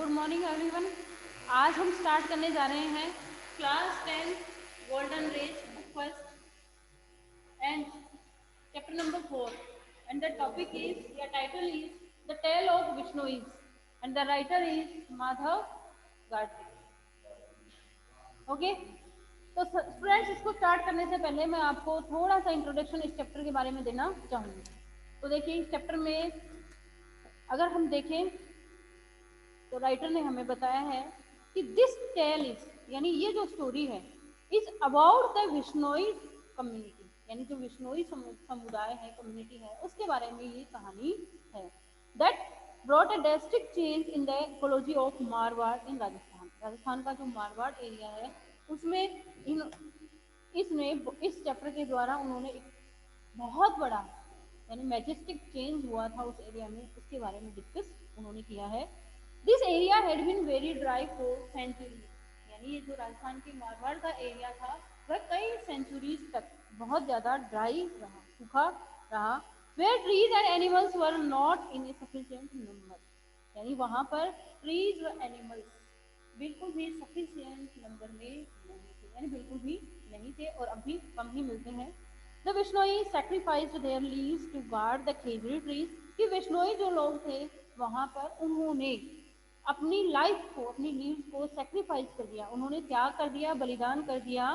Good morning everyone. आज हम start करने जा रहे हैं class 10 golden rays book first and chapter number 4 and the topic is या title is the tale of Bishnois and the writer is Madhav Gadge. Okay, तो students इसको स्टार्ट करने से पहले मैं आपको थोड़ा सा इंट्रोडक्शन इस चैप्टर के बारे में देना चाहूँगी। तो देखिए, इस चैप्टर में अगर हम देखें तो राइटर ने हमें बताया है कि दिस टेल इज, यानी ये जो स्टोरी है, is about the Bishnoi community, यानी जो विश्नोई समुदाय है, कम्युनिटी है, उसके बारे में ये कहानी है। That brought a drastic change in the ecology of Marwar in Rajasthan. Rajasthan का जो मारवाड़ एरिया है उसमें इस चैप्टर के द्वारा उन्होंने एक बहुत बड़ा यानी मैजेस्टिक चेंज हुआ था उस एरिया में, उसके बारे में डिस्कस उन्होंने किया है। This area had been very dry for centuries, यानी ये जो राजस्थान के मारवाड़ का एरिया था वह कई सेंचुरीज तक बहुत ज़्यादा ड्राई रहा, सूखा रहा। Where trees and animals were not in a sufficient number, यानी वहाँ पर ट्रीज व एनिमल्स बिल्कुल भी सफिशिएंट नंबर में नहीं थे, यानी बिल्कुल भी नहीं थे और अभी कम ही मिलते हैं। The Bishnoi sacrificed their lives to guard the khejri trees, कि विश्नोई जो लोग थे वहाँ पर उन्होंने अपनी लाइफ को, अपनी लीव्स को सैक्रिफाइस कर दिया, उन्होंने त्याग कर दिया, बलिदान कर दिया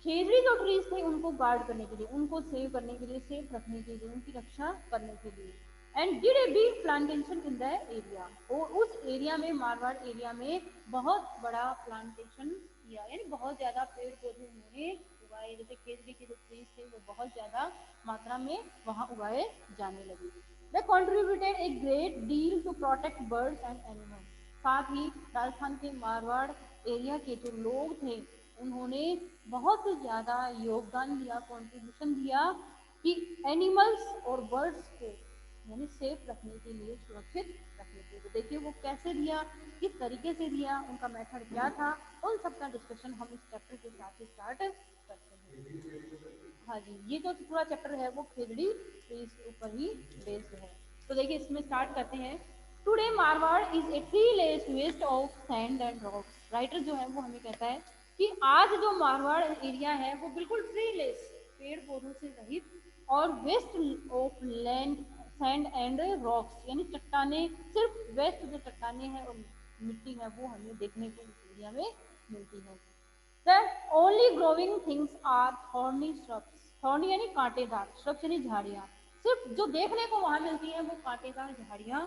खेजड़ी जो ट्रीज थे उनको गार्ड करने के लिए, उनको सेव करने के लिए, सेफ रखने के लिए, उनकी रक्षा करने के लिए। And did a big plantation in the area, और उस एरिया में, मारवाड़ एरिया में बहुत बड़ा प्लांटेशन किया, यानी बहुत ज़्यादा पेड़ पौधे उन्होंने उगाए। जैसे खेजड़ी के जो ट्रीज थे वो बहुत ज़्यादा मात्रा में वहाँ उगाए जाने लगे। वे contributed a great deal to protect birds and animals. साथ ही राजस्थान के मारवाड़ एरिया के जो लोग थे उन्होंने बहुत ज़्यादा योगदान दिया, कंट्रीब्यूशन दिया कि एनिमल्स और बर्ड्स को यानी सेफ रखने के लिए, सुरक्षित रखने के लिए। तो देखिए वो कैसे दिया, किस तरीके से दिया, उनका मेथड क्या था, उन सब का डिस्कशन हम इस चैप्टर के साथ ही स्टार्ट करते हैं। हाँ जी, ये जो पूरा चैप्टर है वो खेजड़ी ट्रीज के ऊपर ही बेस्ड है। तो देखिए इसमें स्टार्ट करते हैं। Today Marwar is a treeless waste of sand and rocks. Writer जो है वो हमें कहता है कि आज जो मारवाड़ एरिया है वो बिल्कुल ट्री लेस, पेड़ पौधों से रहित, और waste of land, sand and rocks, यानी चट्टाने, सिर्फ वेस्ट जो चट्टाने हैं और मिट्टी है वो हमें देखने को इस एरिया में मिलती है। The only growing things are thorny shrubs. Thorny यानी कांटेदार, shrubs यानी झाड़ियाँ। सिर्फ जो देखने को वहाँ मिलती हैं वो कांटेदार झाड़ियाँ।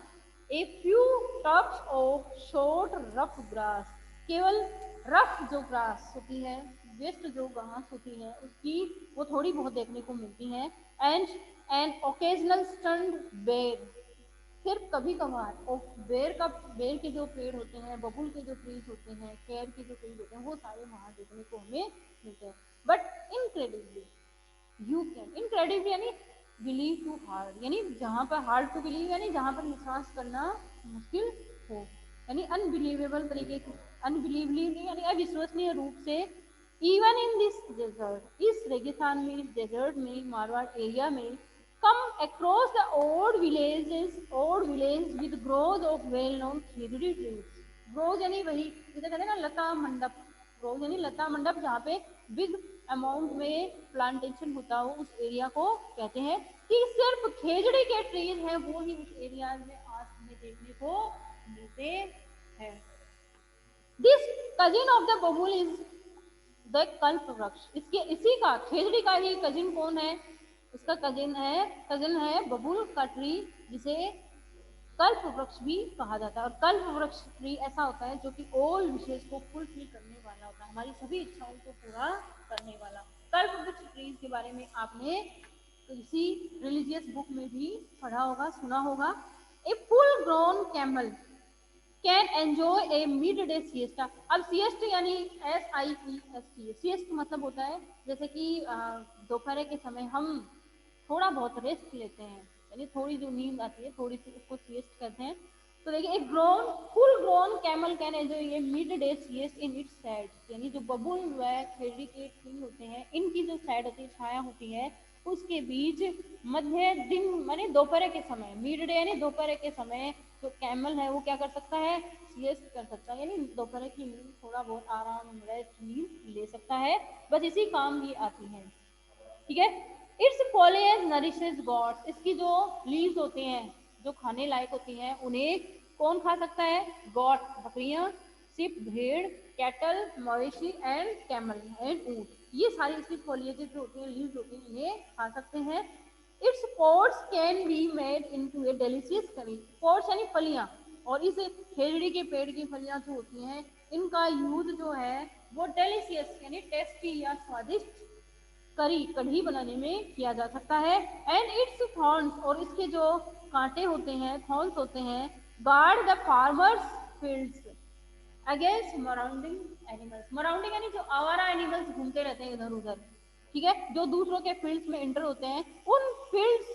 A few tufts of short rough grass. केवल रफ जो ग्रास होती है, वेस्ट जो घास होती है उसकी वो थोड़ी बहुत देखने को मिलती है। एंड एन ओकेजनल स्टंड बेर, सिर्फ कभी कभार। और बेर के जो पेड़ होते हैं, बबुल के जो ट्रीज होते हैं, केर के जो ट्रीज होते हैं, वो सारे वहाँ देखने को हमें मिलते हैं। But incredibly you can, incredibly यानी बिलीव टू हार्ड, यानी जहाँ पर हार्ड टू बिलीव, यानी जहाँ पर विश्वास करना मुश्किल हो, यानी अनबिलीवेबल तरीके की, अनबिलीवली यानी अविश्वसनीय रूप से। इवन इन दिस डेजर्ट, इस रेगिस्तान में, इस डेजर्ट में, मारवाड़ एरिया में, come across the old village with groves of well-known Khejri trees. Grove यानी वही जैसे कहते हैं ना लता मंडप, ग्रोव यानी लता मंडप, जहाँ पे बिग अमाउंट में प्लांटेशन होता हो उस एरिया को कहते हैं। कि सिर्फ खेजड़ी के ट्रीज हैं वो ही उस एरिया में आज हमें देखने को मिलते हैं। This cousin of the babul is the kalpa vriksha. इसके इसी का, खेजड़ी का ही कजिन कौन है, उसका कजिन है बबुल का ट्री, जिसे कल्प वृक्ष भी कहा जाता है। और कल्प वृक्ष ट्री ऐसा होता है जो कि ऑल विशेष को फुलफिल करने वाला होता है, हमारी सभी इच्छाओं को पूरा करने वाला। कल्प वृक्ष ट्रीज के बारे में आपने किसी रिलीजियस बुक में भी पढ़ा होगा, सुना होगा। A full grown camel can enjoy a mid day siesta. अब सिएस्ट यानी SIEST, सिएस्ट मतलब होता है जैसे कि दोपहर के समय हम थोड़ा बहुत रेस्ट लेते हैं, यानी थोड़ी जो नींद आती है थोड़ी सी, उसको सिएस्ट कहते हैं। तो देखिए एक full grown camel can enjoy a mid day siesta in its side, यानी जो बबुल व खेजड़ी के ट्री होते हैं इनकी जो साइड होती है, छाया होती है, उसके बीच मध्य दिन माने दोपहर के समय, मिड डे यानी दोपहर के समय जो कैमल है वो क्या कर सकता है, सिएस्ट कर सकता है, यानी दोपहर की नींद, थोड़ा बहुत आराम रेस्ट नींद ले सकता है, बस इसी काम ही आती है। ठीक है। इट्स फॉलिएज नरिशेस गॉड्स, इसकी जो लीव्स होते हैं जो खाने लायक होती हैं उन्हें कौन खा सकता है, गॉड, बकरियां, सिप, भेड़, कैटल, मवेशी एंड कैमल एंड ऊंट, ये सारी इसकी फॉलिएजेस जो होती हैं, लीव्स होती हैं, इन्हें खा सकते हैं। It's pores can be made into A delicious करी, पोर्स यानी फलियां, और इस खेजड़ी के पेड़ की फलियां जो होती हैं इनका यूज जो है वो डेलिशियस यानी टेस्टी या स्वादिष्ट करी कढ़ी बनाने में किया जा सकता है। एंड इट्स थॉर्न्स, और इसके जो कांटे होते हैं, थॉर्न्स होते हैं, guard the farmers fields against marauding animals, marauding यानी जो आवारा एनिमल्स घूमते रहते हैं इधर उधर, ठीक है, जो दूसरों के फील्ड्स में एंटर होते हैं, उन फील्ड्स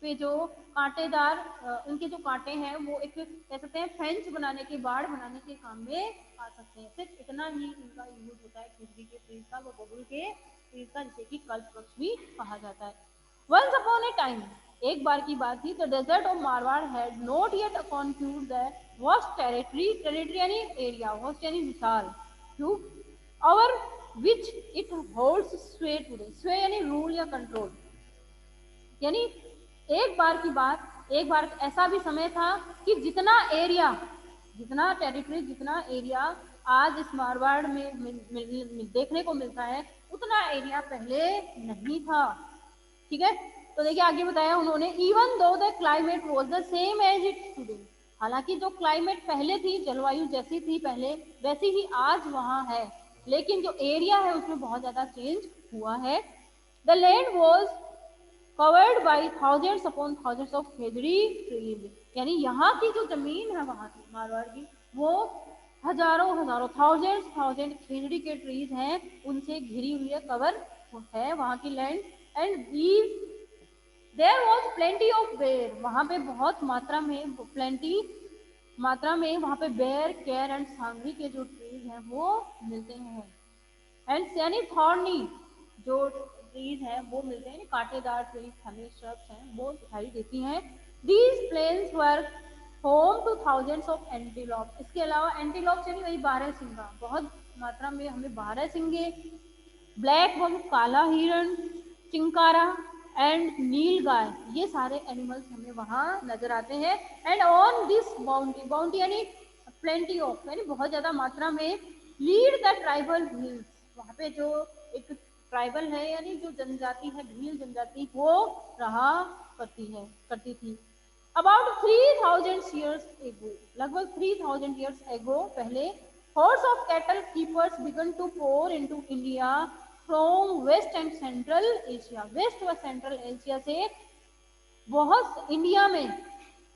पे जो कांटेदार उनके जो कांटे हैं वो एक कह सकते हैं फेंच बनाने के, बाड़ बनाने के काम में आ सकते हैं। सिर्फ इतना ही इनका यूज होता है खिचड़ी के पेड़ का, वो बबुल के पेड़ का, जिसे कि कल्प वृक्ष भी कहा जाता है। वंस अपॉन ए टाइम, एक बार की बात थी, the desert of Marwar had not yet conquered the vast territory, territory यानी एरिया, वास्ट यानी विशाल, टू और which it holds sway today, sway यानी रूल या कंट्रोल, यानी एक बार की बात, एक बार ऐसा भी समय था कि जितना एरिया, जितना टेरिटरी, जितना एरिया आज इस मारवाड़ में देखने को मिलता है उतना एरिया पहले नहीं था। ठीक है। तो देखिए आगे बताया उन्होंने, even though the climate was the same as it today, हालांकि जो क्लाइमेट पहले थी, जलवायु जैसी थी पहले वैसी ही आज वहां है, लेकिन जो एरिया है उसमें बहुत ज्यादा चेंज हुआ है। The land was covered by thousands upon thousands of khejri trees, यानी यहाँ की जो जमीन है वहां की मारवाड़ की, वो हजारों हजारों थाउजेंड थाउजेंड खेजड़ी के ट्रीज हैं उनसे घिरी हुई है, कवर है वहां की land. And these there was plenty of ber, वहां पे बहुत मात्रा में, प्लेंटी मात्रा में वहां पे बेर, केयर एंड सांगरी के जो ट्रीज हैं वो मिलते हैं। एंड यानी थॉर्नी जो ट्रीज हैं वो मिलते हैं, कांटेदार ट्रीज, हमें श्रब्स हैं वो दिखाई देती हैं। These plains were home to thousands of antelope, इसके अलावा एंटीलॉप यानी वही बारह सिंगा, बहुत मात्रा में हमें बारह सिंगे, ब्लैक बम, काला हिरण, चिंकारा एंड नील गाय, ये सारे एनिमल्स हमें वहां नजर आते हैं। And on this boundary, boundary यानी प्लेंटी ऑफ यानी बहुत ज्यादा मात्रा में, लीड द ट्राइबल हिल्स, वहां पे जो एक ट्राइबल है यानी जो जनजाति है, भील जनजाति, वो रहा करती थी। अबाउट 3000 ईयर्स एगो, लगभग 3000 ईयर्स एगो पहले, hordes of cattle keepers began to pour into India from west and central Asia, west व सेंट्रल एशिया से बहुत इंडिया में,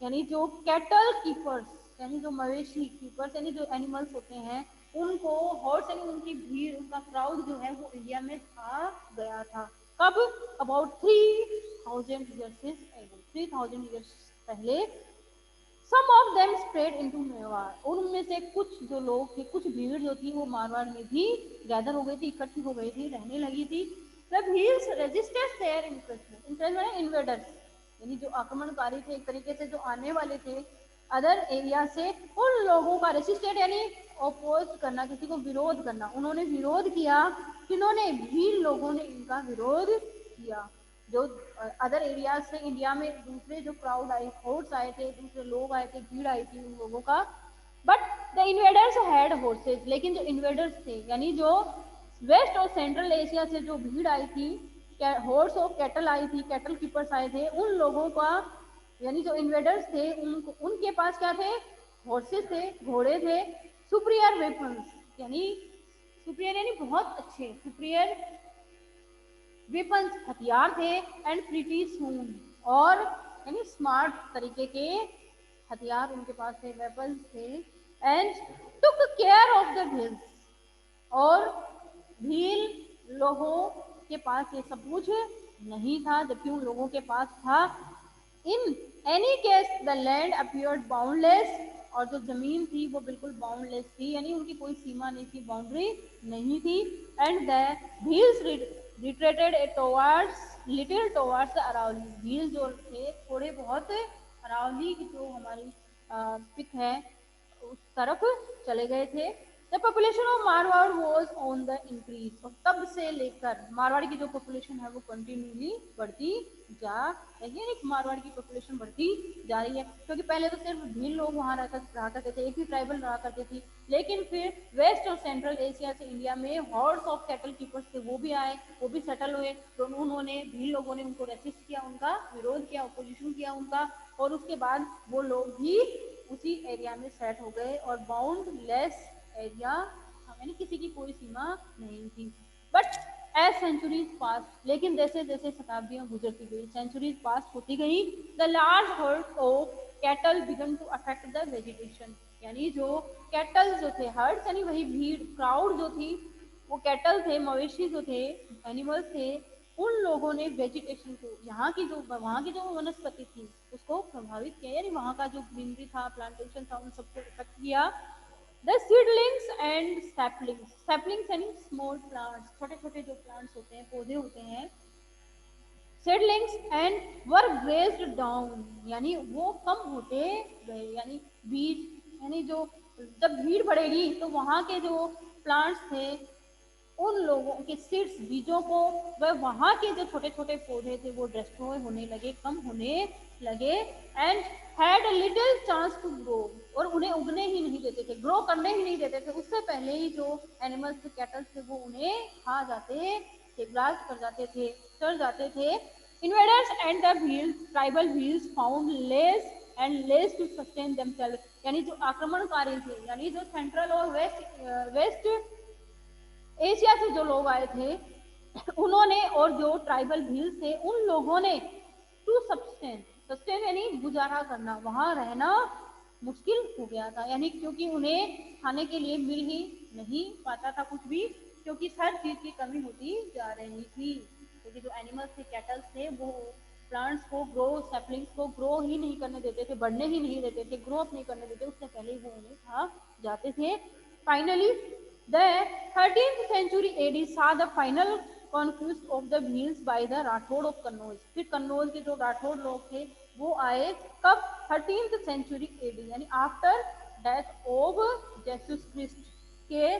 यानी जो कैटल कीपर्स यानी जो मवेशी कीपर्स यानी जो एनिमल्स होते हैं उनको, हॉर्स यानी उनकी भीड़, उनका क्राउड जो है वो इंडिया में आ गया था। कब? अबाउट 3000 ईयर्स एगो, 3000 ईयर्स पहले। Some of them spread into Mewar, उनमें से कुछ जो लोग थे, कुछ भीड़ जो थी वो मारवाड़ में भी गैदर हो गई थी, इकट्ठी हो गई थी, रहने लगी थी। द भील्स रेजिस्टेड देयर इंक्रेचमेंट, इंक्रेचमेंट माने इन्वेडर्स, यानी जो आक्रमणकारी थे एक तरीके से, जो आने वाले थे अदर एरिया से, उन लोगों का रेसिस्टेड यानी अपोज करना, किसी को विरोध करना, उन्होंने विरोध किया, किन्होंने? भील लोगों ने इनका विरोध किया। जो अदर एरिया से इंडिया में दूसरे जो क्राउड आए, फोर्स आए थे, दूसरे लोग आए थे, भीड़ आई थी उन लोगों का, but the invaders had horse's, लेकिन जो इन्वेडर्स थे यानी जो वेस्ट और सेंट्रल एशिया से जो भीड़ आई थी, हॉर्स और कैटल आई थी, कैटल कीपर्स आए थे, उन लोगों का यानी जो इन्वेडर्स थे उनके पास क्या थे? हॉर्सेस थे, घोड़े थे, सुप्रियर वेपन्स यानी सुप्रियर यानी बहुत अच्छे, सुप्रियर वेपन्स हथियार थे, एंड प्रीटी सून, और यानी स्मार्ट तरीके के हथियार उनके पास थे, वेपन्स थे। And took care of the hills, और भील लोगों के पास ये सब कुछ नहीं था, जबकि उन लोगों के पास था। In any case the land appeared boundless, और जो जमीन थी वो बिल्कुल बाउंडलेस थी, यानी उनकी कोई सीमा नहीं थी, बाउंड्री नहीं थी। And the Bhils retreated towards little towards Aravalli, Bhil जो थे थोड़े बहुत अरावली की जो हमारी पिक है उस तरफ चले गए थे। The population of Marwar was on the increase, और तब से लेकर मारवाड़ की जो पॉपुलेशन है वो कंटिन्यूली बढ़ती जा रही है। मारवाड़ की पॉपुलेशन बढ़ती जा रही है क्योंकि पहले तो सिर्फ भील लोग वहाँ रहा करते थे, एक ही ट्राइबल रहा करते थे, लेकिन फिर वेस्ट और सेंट्रल एशिया से इंडिया में हॉर्ड्स ऑफ कैटल कीपर्स थे, वो भी आए, वो भी सेटल हुए। तो उन्होंने भील लोगों ने उनको रेसिस्ट किया, उनका विरोध किया, अपोजिशन किया उनका, और उसके बाद वो लोग भी उसी एरिया में सेट हो गए और बाउंड लेस एरिया, यानी किसी की कोई सीमा नहीं थी। बट एज सेंचुरीज पास, लेकिन जैसे जैसे शताब्दियां गुजरती गई, सेंचुरीज पास होती गई, the large herd of cattle began to affect the vegetation, यानी जो कैटल जो थे, हर्ड्स यानी वही भीड़, क्राउड जो थी, वो कैटल थे, मवेशी जो थे, एनिमल्स थे, उन लोगों ने वेजिटेशन को, वहाँ की जो वनस्पति थी उसको प्रभावित किया, यानी वहाँ का जो ग्रीनरी था, प्लांटेशन था, उन सबको इफेक्ट किया। The seedlings and saplings, saplings यानी स्मॉल प्लांट्स, छोटे छोटे जो प्लांट्स होते हैं, पौधे होते हैं, seedlings and were grazed down, यानी वो कम होते गए, यानी बीज, यानी जो जब भीड़ बढ़ेगी तो वहाँ के जो प्लांट्स थे उन लोगों के सीड्स, बीजों को, वह वहाँ के जो छोटे छोटे पौधे थे वो डिस्ट्रॉय होने लगे, कम होने लगे, and had little chance to grow, और उन्हें उगने ही नहीं देते थे, ग्रो करने ही नहीं देते थे, उससे पहले ही जो एनिमल्स थे, कैटल्स थे, वो उन्हें खा जाते थे, ब्लास्ट कर जाते थे, चढ़ जाते थे। Invaders and the Bhils, tribal Bhils found less and less to sustain themselves, यानी जो आक्रमणकारी थे, यानी जो सेंट्रल और वेस्ट एशिया से जो लोग आए थे उन्होंने, और जो ट्राइबल व्हील्स थे उन लोगों ने, टू सस्टेन, सस्टेन यानी गुजारा करना, वहां रहना मुश्किल हो गया था, यानी क्योंकि उन्हें खाने के लिए मिल ही नहीं पाता था कुछ भी, क्योंकि हर चीज की कमी होती जा रही थी, क्योंकि जो एनिमल्स थे, कैटल्स थे, वो प्लांट्स को ग्रो, सैपलिंग्स को ग्रो ही नहीं करने देते थे, बढ़ने ही नहीं देते थे, ग्रो अप नहीं करने देते, उससे पहले ही वो उन्हें खा जाते थे। Finally the 13th century AD saw the final conquest of the Bhils by the Rathore of Kannauj, फिर कन्नौज के जो राठौड़ लोग थे वो आए कब, 13th century AD, यानी after death of Jesus Christ के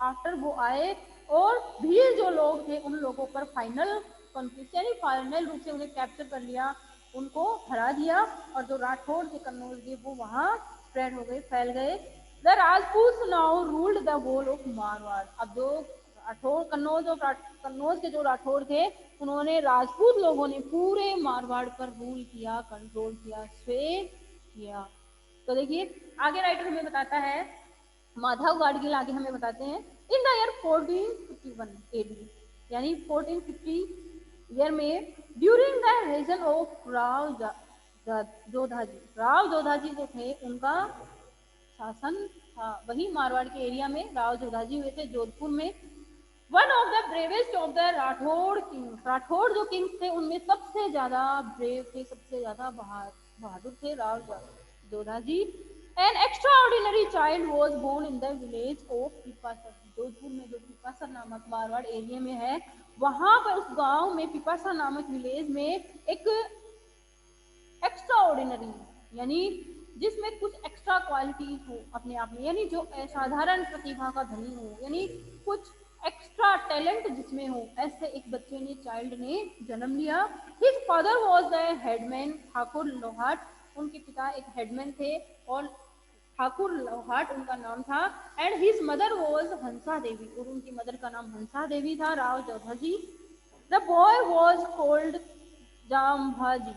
आफ्टर वो आए, और भील जो लोग थे उन लोगों पर फाइनल कॉन्क्विस्ट, यानी फाइनल रूप से उन्हें कैप्चर कर लिया, उनको हरा दिया, और जो राठौड़ थे कन्नौज के वो वहां स्प्रेड हो गए, फैल गए। The Rajput now ruled the whole of Marwar, अब जो राठौड़ कन्नौज और कन्नौज के जो राठौड़ थे उन्होंने, राजपूत लोगों ने पूरे मारवाड़ पर रूल किया, कंट्रोल किया, स्वे किया। तो देखिए आगे राइटर हमें बताता है, माधव गाडगिल आगे हमें बताते हैं, इन द ईयर 1451 एडी, यानी 1450 ईयर में, during the reign of Jodhaji, Rao Jodhaji जो थे उनका शासन था, वही मारवाड़ के एरिया में राव जोधाजी हुए थे, जोधपुर में। One of the bravest of the Rathore Kings, Rathore जो किंग्स थे उनमें सबसे ज्यादा ब्रेव थे, सबसे ज्यादा बहादुर थे Rao Jodhaji. An extraordinary child was born in the village of Pipasar, Jodhpur में जो पिपासर नामक मारवाड़ एरिया में है, वहां पर उस गांव में, पिपासा नामक विलेज में, एक एक्स्ट्रा ऑर्डिनरी, यानी जिसमें कुछ एक्स्ट्रा क्वालिटीज हो अपने आप में, यानी जो असाधारण प्रतिभा का धनी हो, यानी कुछ एक्स्ट्रा टैलेंट जिसमें हो, ऐसे एक बच्चे ने, चाइल्ड ने जन्म लिया। His father was the headman Thakur Lohat, उनके पिता एक हेडमैन थे और ठाकुर लोहाट उनका नाम था। And his mother was Hansa Devi, और उनकी मदर का नाम हंसा देवी था, Rao Jodhaji. The boy was called Jambhaji,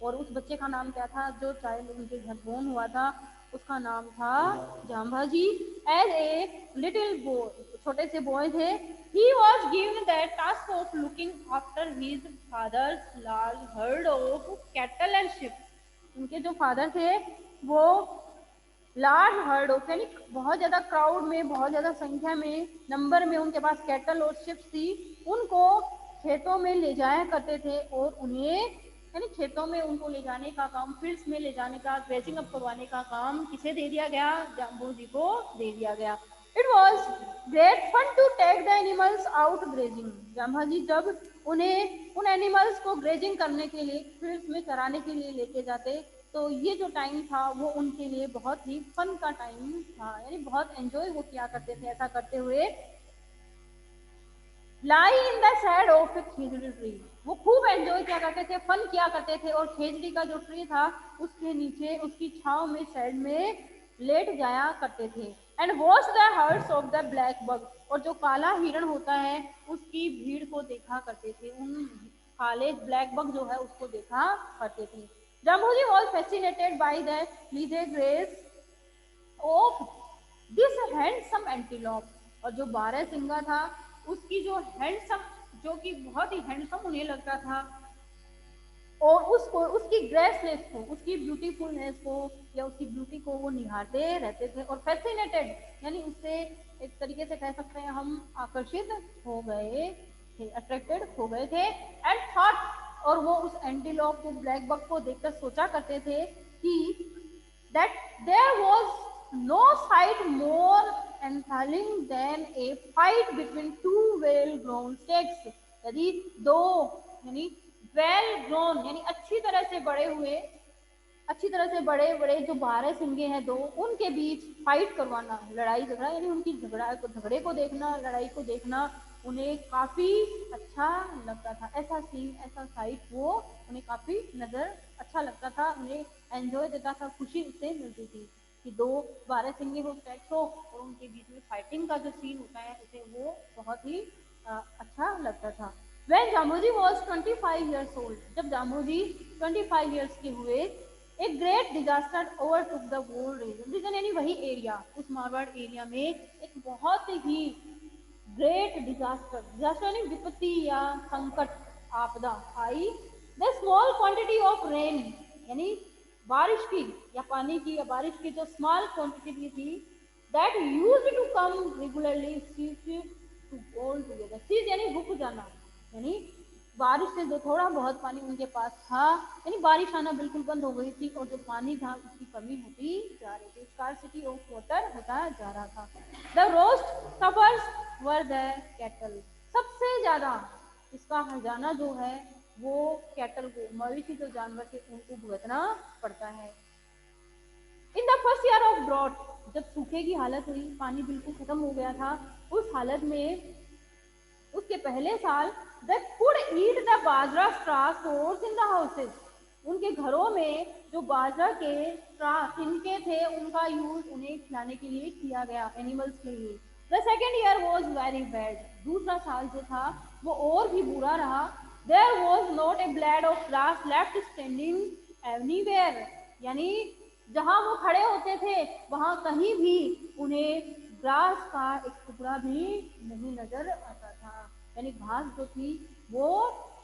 और उस बच्चे का नाम क्या था, जो चाइल्ड उनके घर बोर्न हुआ था, उसका नाम था जाम्भाजी। एज ए लिटिल बॉय, छोटे से बॉय थे, he was given the task of looking after his father's large herd of cattle and ship, उनके जो फादर थे वो लार्ज हर्ड ऑफ, यानी बहुत ज्यादा क्राउड में, बहुत ज्यादा संख्या में, नंबर में उनके पास कैटल और शिप्स थी, उनको खेतों में ले जाया करते थे, और उन्हें, यानी खेतों में उनको ले जाने का काम, फील्ड्स में ले जाने का, ग्रेजिंग अप करवाने का काम किसे दे दिया गया, जाम्बू जी को दे दिया गया। It was great fun to take the animals out grazing. Jamha ji जब उन्हें उन एनिमल्स को ग्रेजिंग करने के लिए फील्ड्स में चराने के लिए लेके जाते, तो ये जो टाइम था वो उनके लिए बहुत ही फन का टाइम था, यानी बहुत एंजॉय वो किया करते थे ऐसा करते हुए। Lie in the shade of a khejri tree, वो खूब एंजॉय किया करते थे, फन किया करते थे, और खेजड़ी का जो ट्री था उसके नीचे उसकी छाव में सैड में लेट जाया करते थे। And watch the herds of the blackbuck, और जो काला हिरण होता है उसकी भीड़ को देखा करते थे, उन काले ब्लैक बग जो है उसको देखा करते थे। जाम्बूजी वॉज फैसिनेटेड बाई द लीजे grace of this handsome antelope, और जो बारह सिंगा था उसकी जो हैंडसम, जो कि बहुत ही हैंडसम उन्हें लगता था, और उसको उसकी ग्रेसनेस को, उसकी ब्यूटीफुलनेस को या उसकी ब्यूटी को वो निहारते रहते थे, और फैसिनेटेड यानी उससे एक तरीके से कह सकते हैं हम आकर्षित हो गए थे, अट्रैक्टेड हो गए थे। एंड थॉट, और वो उस एंटीलोप को, ब्लैक बक को देखकर सोचा करते थे कि that there was no sight more enthralling than a fight between two well grown stags, यदि दो यानी वेल ग्रोन यानी अच्छी तरह से बड़े बड़े जो बारह सिंगे हैं दो, उनके बीच फाइट करवाना, लड़ाई झगड़ा, यानी उनकी झगड़े को देखना, लड़ाई को देखना उन्हें काफी अच्छा लगता था। ऐसा सीन, ऐसा साइट वो उन्हें काफी नजर अच्छा लगता था, उन्हें एंजॉय देता था, खुशी उससे मिलती थी कि दो बारह सिंगे हो, स्टैग्स हो, और उनके बीच में फाइटिंग का जो सीन होता है उसे वो बहुत ही अच्छा लगता था। When जामोजी was 25 years old, जब जामोजी 25 years के हुए, एक great disaster overtook the whole region, region यानी वही एरिया, उस मारवाड़ एरिया में एक बहुत ही ग्रेट डिजास्टर, डिजास्टर यानी विपत्ति या संकट, आपदा आई। The small quantity of rain, यानी बारिश की या पानी की या बारिश की जो स्मॉल क्वांटिटी थी, that used to come regularly cease to goal together, cease यानी रुक जाना, यानी बारिश से जो थोड़ा बहुत पानी उनके पास था, यानी बारिश आना बिल्कुल बंद हो गई थी, और जो पानी था उसकी कमी होती जा रही थी, स्कार्सिटी ऑफ वाटर होता जा रहा था। The roast suffers were the cattle, सबसे ज्यादा इसका हर्जाना जो है वो कैटल को, मवेशी जो जानवर थे उनको भुगतना पड़ता है। In the first year of drought, जब सूखे की हालत हुई, पानी बिल्कुल खत्म हो गया था, उस हालत में उसके पहले साल they could eat the bajra straw stores in the houses, उनके घरों में जो बाजरा के स्ट्रा तिनके थे उनका यूज उन्हें खिलाने के लिए किया गया, एनिमल्स के लिए। The second year was very bad, दूसरा साल जो था वो और भी बुरा रहा। There was not a blade of grass left standing everywhere, यानी जहां वो खड़े होते थे वहां कहीं भी उन्हें ग्रास का एक टुकड़ा भी नहीं नजर आता था, यानी घास जो थी वो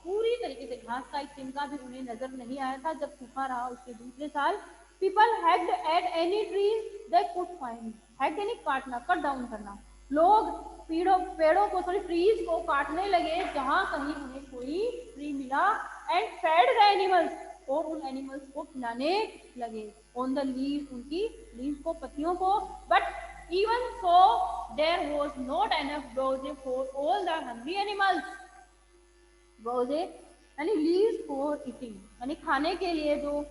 पूरी तरीके से, घास का एक तिनका भी उन्हें नजर नहीं आया था जब सूखा रहा उसके दूसरे साल। People hacked at any trees they could find, hacked यानी काटना, कट डाउन करना, लोग पेड़ों को, सॉरी ट्रीज को काटने लगे जहां कहीं उन्हें कोई ट्री मिला। एंड फेड द एनिमल्स, और उन एनिमल्स को खिलाने लगे, ऑन द लीव, उनकी लीव को, पत्तियों को। But even so there was not enough browse for all the hungry animals, browse यानी लीव्स फॉर ईटिंग, यानी खाने के लिए जो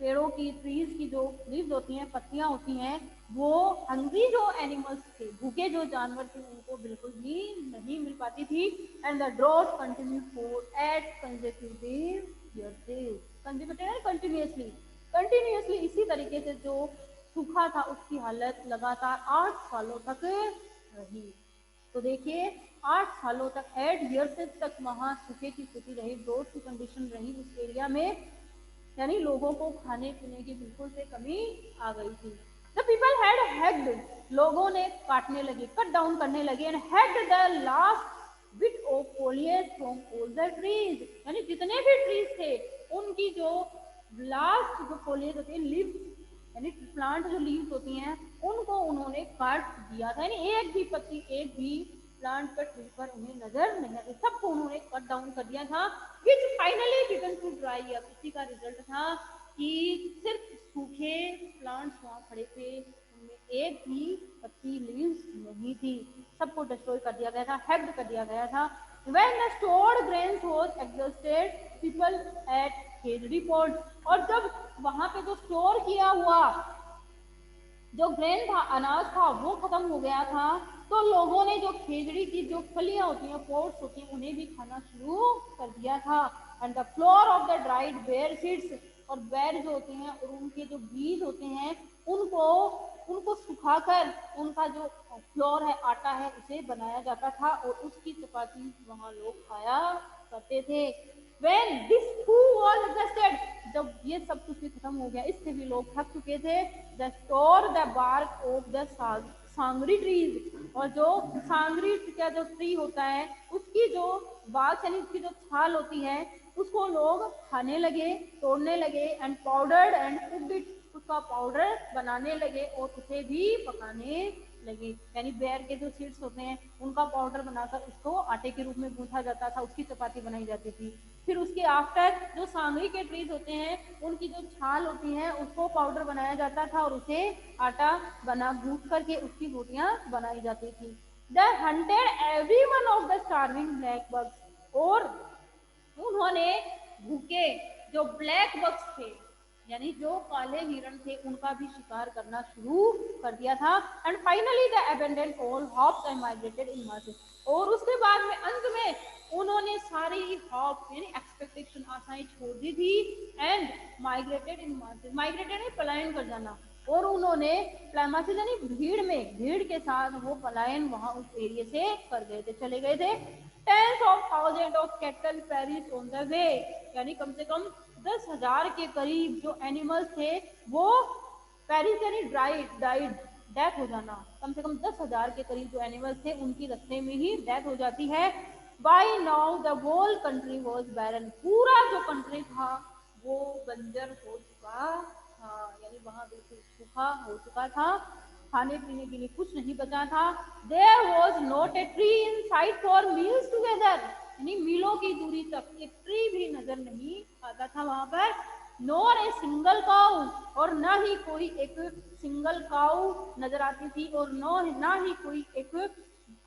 पेड़ों की, ट्रीज की जो लीव्स होती हैं, पत्तियां होती हैं, वो हंग्री जो एनिमल्स थे, भूखे जो जानवर थे, उनको बिल्कुल भी नहीं मिल पाती थी। And the drought continue for 8 consecutive years, continuously, continuously इसी तरीके से जो सूखा था उसकी हालत लगातार 8 सालों तक रही। तो देखिए 8 सालों तक, 8 ईयर्स तक वहां सूखे की स्थिति रही, ड्रोट की कंडीशन रही उस एरिया में, यानी लोगों को खाने पीने की बिल्कुल से कमी आ गई थी। द पीपल हैड हैक्ड, लोगों ने काटने लगे, कट डाउन करने लगे, and hacked the last bit of foliage from all the trees, यानी जितने भी ट्रीज थे उनकी जो लास्ट जो foliage होती है, लीव्स यानी प्लांट जो लीव्स होती हैं उनको उन्होंने काट दिया था, यानी एक भी पत्ती, एक भी प्लांट पर, ट्री पर उन्हें नजर नहीं आती, सबको उन्होंने कट डाउन कर दिया था। Which finally began to dry up, इसी का रिजल्ट था कि सिर्फ सूखे प्लांट्स वहां खड़े थे, उनमें एक भी पत्ती लीव्स नहीं थी, सबको डिस्ट्रॉय कर दिया गया था, हैक्ड कर दिया गया था। When the stored grains was exhausted, people at khejri पोर्ट, और जब वहां पे जो स्टोर किया हुआ जो ग्रेन था, अनाज था, वो खत्म हो गया था, तो लोगों ने जो खेजड़ी की जो फलियां होती हैं, पोर्ट्स होती हैं, उन्हें भी खाना शुरू कर दिया था। And the floor of the dried बेर सीड्स, और बेर जो होते हैं और उनके जो बीज होते हैं, उनको उनको सुखाकर उनका जो फ्लोर है, आटा है, उसे बनाया जाता था और उसकी चपाती वहां लोग खाया करते थे। When this too was exhausted, जब ये सब कुछ भी खत्म हो गया, इससे भी लोग थक चुके थे, the store the bark of the sangri trees, और जो सांगरी का जो ट्री होता है उसकी जो बाग यानी उसकी जो छाल होती है उसको लोग खाने लगे, तोड़ने लगे, and powdered and cooked it, उसका पाउडर बनाने लगे और उसे भी पकाने लगे। यानी बेर के जो सीड्स होते हैं उनका पाउडर बनाकर उसको आटे के रूप में गूंथा जाता था, उसकी चपाती बनाई जाती थी। फिर उसके आफ्टर जो सांगरी के ट्रीज होते हैं उनकी जो छाल होती है उसको पाउडर बनाया जाता था और उसे आटा बना गूंथ करके उसकी रोटियां बनाई जाती थी। The hunted every one of the starving black bucks, और उन्होंने भूखे जो ब्लैक बग्स थे यानी जो काले हिरण थे उनका भी शिकार करना शुरू कर दिया था। And finally the abandoned all hopes and migrated in masses, और उसके बाद में अंत में उन्होंने सारी हॉप्स यानी एक्सपेक्टेशन आशाएं छोड़ दी थी, and migrated in masses, migrated यानी पलायन कर जाना, और उन्होंने मासेस यानी भीड़ के साथ वो पलायन वहां उस एरिया से कर गए थे, चले गए थे। Tens of thousand of cattle perish on the way, यानी कम से कम 10,000 के करीब जो एनिमल्स थे वो पेरिश यानी डाइड डेथ हो जाना, कम से कम 10,000 के करीब जो एनिमल्स थे उनकी रास्ते में ही डेथ हो जाती है। By now the whole country was barren, पूरा जो कंट्री था वो बंजर हो चुका था, यानी वहां बिल्कुल सूखा हो चुका था, खाने पीने के लिए कुछ नहीं बचा था। There was not a tree in sight for miles together, यानी मीलों की दूरी तक एक ट्री भी नजर नहीं आता था वहां पर। नॉर ए सिंगल काउ, और ना ही कोई एक सिंगल काउ नजर आती थी, और ना ही कोई एक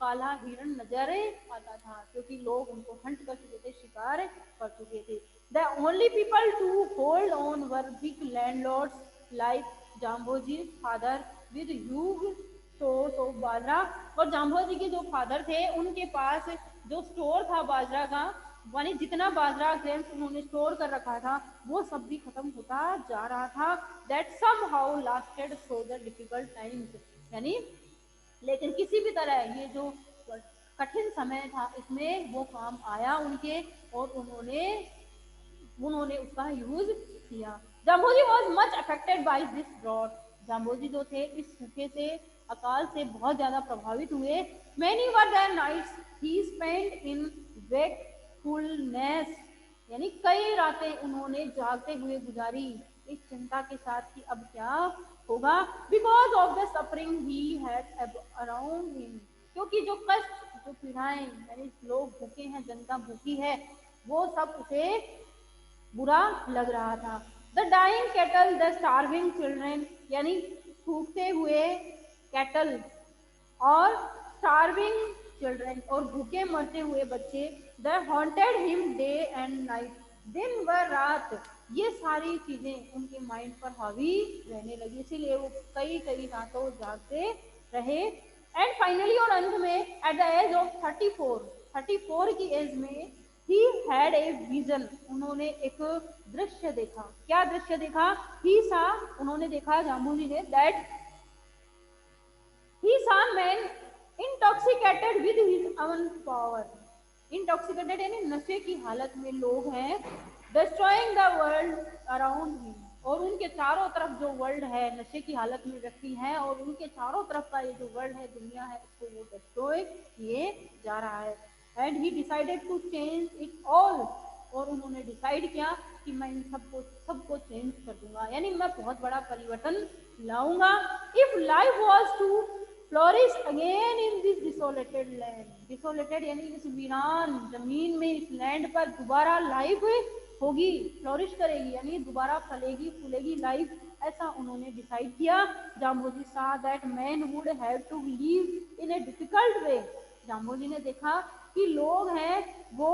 काला हिरण नजर आता था, क्योंकि लोग उनको हंट कर चुके थे, शिकार कर चुके थे। The only people to hold on were big landlords like Jamboji father with huge stores of bajra, और जाम्बोजी के जो फादर थे उनके पास जो स्टोर था बाजरा का, यानी जितना बाजरा ग्रेन्स उन्होंने स्टोर कर रखा था वो सब भी खत्म होता जा रहा था। That somehow lasted through the difficult times, यानी लेकिन किसी भी तरह ये जो कठिन समय था इसमें वो काम आया उनके, और उन्होंने उन्होंने उसका यूज किया। Jambhoji was much affected by this drought, Jambhoji जो थे इस सूखे से, अकाल से बहुत ज्यादा प्रभावित हुए। Many were the nights he spent in wakefulness, यानी कई रातें उन्होंने जागते हुए गुजारी इस चिंता के साथ कि अब क्या होगा। Because of the suffering he had around him, क्योंकि जो कष्ट जो पीड़ाएं यानी लोग भूखे हैं, जनता भूखी है, वो सब उसे बुरा लग रहा था। The dying cattle, the starving children, यानी सूखते हुए कैटल और स्टार्विंग चिल्ड्रेन और भूखे मरते हुए बच्चे, the haunted him day and night, दिन व रात ये सारी चीजें उनके माइंड पर हावी रहने लगी, इसीलिए वो कई कई रातों जागते रहे। एंड फाइनली और अंत में एट द एज ऑफ 34 की एज में ही हैड ए विजन, उन्होंने एक दृश्य देखा। क्या दृश्य देखा? ही सा, उन्होंने देखा जाम्बू ने, that he saw men intoxicated with his own power, intoxicated यानी नशे की हालत में लोग हैं, destroying the world around him, और उनके चारों तरफ जो वर्ल्ड है नशे की हालत में व्यक्ति हैं और उनके चारों तरफ का ये जो वर्ल्ड है, दुनिया है, इसको वो डिस्ट्रॉय किए जा रहा है। And he decided to change it all, और उन्होंने डिसाइड किया कि मैं इन सबको चेंज कर दूंगा, यानी मैं बहुत बड़ा परिवर्तन लाऊंगा। If life was to flourish again in this desolated land, desolated यानी इस वीरान जमीन में, इस लैंड पर दोबारा लाइफ होगी, फ्लोरिश करेगी यानी दोबारा फलेगी फूलेगी लाइफ ऐसा उन्होंने डिसाइड किया। Jambhoji saw that man would have to live in a difficult way. Jambhoji ने देखा कि लोग हैं वो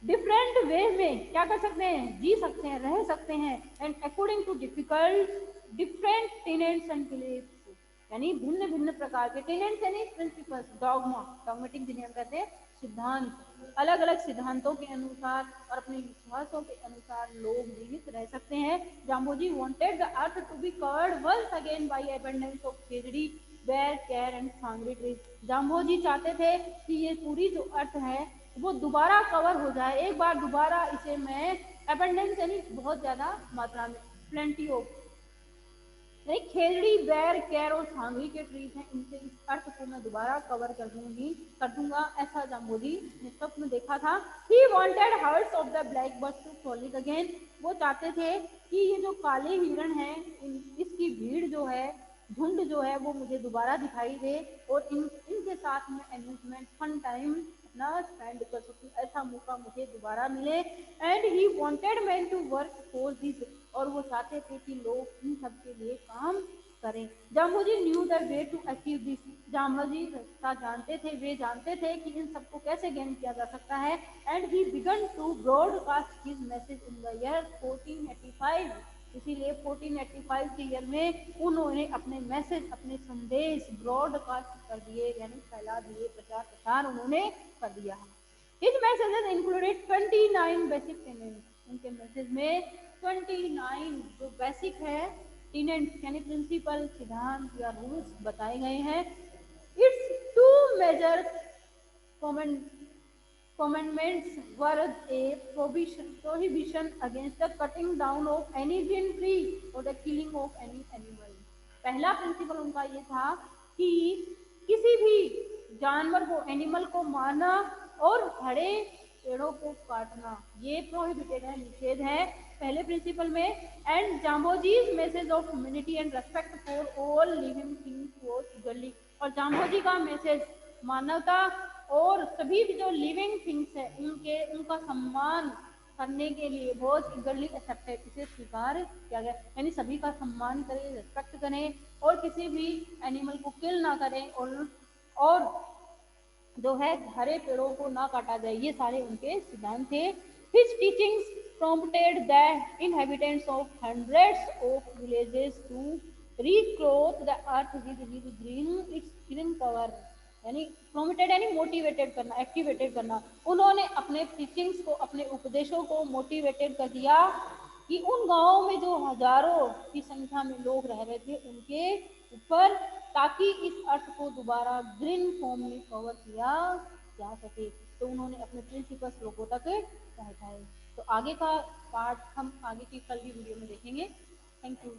डिफरेंट वे में क्या कर सकते हैं, जी सकते हैं, रह सकते हैं। And according to difficult different tenets and believes, यानी भिन्न भिन्न प्रकार के टेनेंट्स यानी प्रिंसिपल्स, डॉगमा, डॉगमेटिक जिन्हें हम कहते हैं सिद्धांत, अलग अलग सिद्धांतों के अनुसार और अपने विश्वासों के अनुसार लोग जीवित रह सकते हैं। Jamboji wanted the earth to be covered once again by abundance of khejri ber ker and sangri trees. Jamboji चाहते थे कि ये पूरी जो अर्थ है वो दोबारा कवर हो जाए, एक बार दोबारा इसे मैं एबंडेंस यानी बहुत ज्यादा मात्रा में, प्लेंटी ऑफ, नहीं खेजड़ी बैर कैर और सांगरी के ट्रीज हैं, इनसे इस अर्थ को मैं दोबारा कवर कर दूंगा, ऐसा जाम्बोजी ने स्वप्न देखा था। He wanted hurts of the black birds to frolic again. वो चाहते थे कि ये जो काले हिरण हैं इसकी भीड़ जो है, झुंड जो है वो मुझे दोबारा दिखाई दे और इनके साथ में एम्यूजमेंट फन टाइम ना स्पेंड कर सकूं, ऐसा मौका मुझे दोबारा मिले। And he wanted man to work for this, और वो चाहते थे कि लोग इन सब के लिए काम करें। Jambhoji knew the way to achieve this. Jambhoji रास्ता जानते थे, वे जानते थे कि इन सबको कैसे गेन किया जा सकता है। And he began to broadcast his message in the year 1485। इसीलिए 1485 के ईयर में उन्होंने अपने मैसेज, अपने संदेश ब्रॉडकास्ट कर दिए, यानी फैला दिए, प्रचार प्रसार उन्होंने कर दिया। His messages included 29 basic tenants. उनके मैसेज में 29 जो बेसिक है टेनेंट्स यानी प्रिंसिपल, सिद्धांत या रूल्स बताए गए हैं। Its two major commandments were a prohibition against the cutting down of any green tree or the killing of any animal। पहला प्रिंसिपल उनका ये था कि किसी भी जानवर को, एनिमल को मारना और हरे पेड़ों को काटना ये प्रोहिबिटेड है, निषेध है पहले प्रिंसिपल में। And Jamboji's message of humanity and respect for all living things was eagerly. और जाम्बोजी का मैसेज मानवता और सभी जो लिविंग थिंग्स है उनका सम्मान करने के लिए बहुत ईगरली एक्सेप्टेड, इसे स्वीकार किया गया, यानी सभी का सम्मान करें, रेस्पेक्ट करें और किसी भी एनिमल को किल ना करें और जो है हरे पेड़ों को ना काटा जाए, ये सारे उनके सिद्धांत थे। His teachings prompted the inhabitants of hundreds of villages to reclothe the earth with green its green cover, यानी प्रोमिटेड यानी मोटिवेटेड करना, एक्टिवेटेड करना। उन्होंने अपने टीचिंग्स को, अपने उपदेशों को मोटिवेटेड कर दिया कि उन गांवों में जो हजारों की संख्या में लोग रह रहे थे उनके ऊपर, ताकि इस अर्थ को दोबारा ग्रीन फॉर्म में कवर किया जा सके। तो उन्होंने अपने प्रिंसिपल्स लोगों तक पहुंचाए। तो आगे का पार्ट हम आगे की कल की वीडियो में देखेंगे। Thank you.